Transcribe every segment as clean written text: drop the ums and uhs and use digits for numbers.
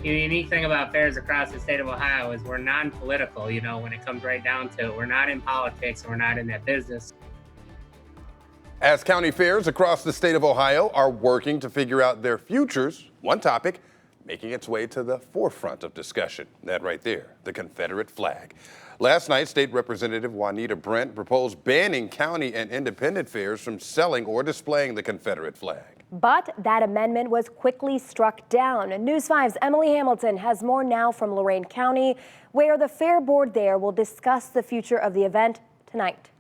The unique thing about fairs across the state of Ohio is we're non-political, when it comes right down to it. We're not in politics and we're not in that business. As county fairs across the state of Ohio are working to figure out their futures, one topic making its way to the forefront of discussion. That right there, the Confederate flag. Last night, State Representative Juanita Brent proposed banning county and independent fairs from selling or displaying the Confederate flag. But that amendment was quickly struck down. News 5's Emily Hamilton has more now from Lorain County, where the fair board there will discuss the future of the event tonight.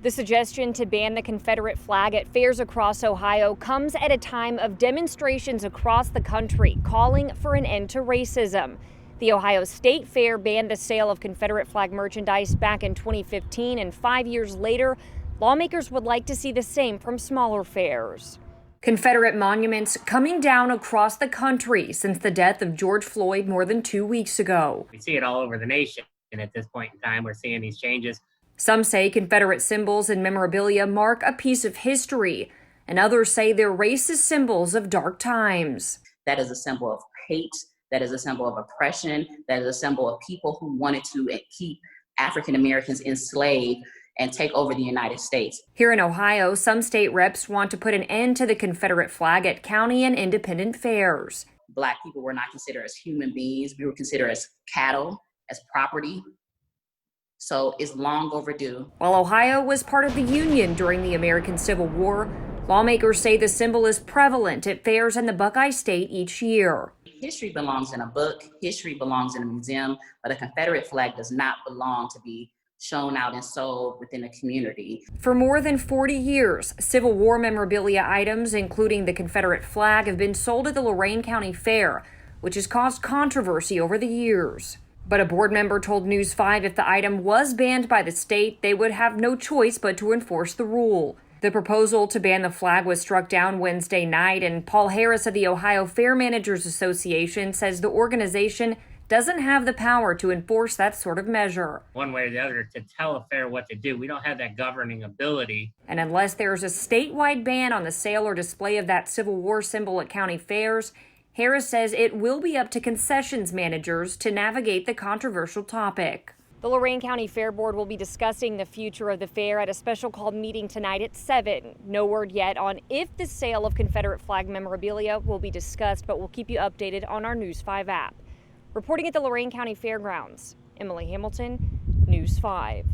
The suggestion to ban the Confederate flag at fairs across Ohio comes at a time of demonstrations across the country calling for an end to racism. The Ohio State Fair banned the sale of Confederate flag merchandise back in 2015, and 5 years later, lawmakers would like to see the same from smaller fairs. Confederate monuments coming down across the country since the death of George Floyd more than 2 weeks ago. We see it all over the nation, and at this point in time, we're seeing these changes. Some say Confederate symbols and memorabilia mark a piece of history, and others say they're racist symbols of dark times. That is a symbol of hate. That is a symbol of oppression. That is a symbol of people who wanted to keep African Americans enslaved and take over the United States. Here in Ohio, some state reps want to put an end to the Confederate flag at county and independent fairs. Black people were not considered as human beings. We were considered as cattle, as property. So it's long overdue. While Ohio was part of the Union during the American Civil War, lawmakers say the symbol is prevalent at fairs in the Buckeye State each year. History belongs in a book, history belongs in a museum, but a Confederate flag does not belong to be shown out and sold within a community. For more than 40 years, Civil War memorabilia items, including the Confederate flag, have been sold at the Lorain County Fair, which has caused controversy over the years. But a board member told News 5 if the item was banned by the state, they would have no choice but to enforce the rule. The proposal to ban the flag was struck down Wednesday night, and Paul Harris of the Ohio Fair Managers Association says the organization doesn't have the power to enforce that sort of measure. One way or the other to tell a fair what to do. We don't have that governing ability. And unless there's a statewide ban on the sale or display of that Civil War symbol at county fairs, Harris says it will be up to concessions managers to navigate the controversial topic. The Lorain County Fair Board will be discussing the future of the fair at a special called meeting tonight at 7. No word yet on if the sale of Confederate flag memorabilia will be discussed, but we'll keep you updated on our News 5 app. Reporting at the Lorain County Fairgrounds, Emily Hamilton, News 5.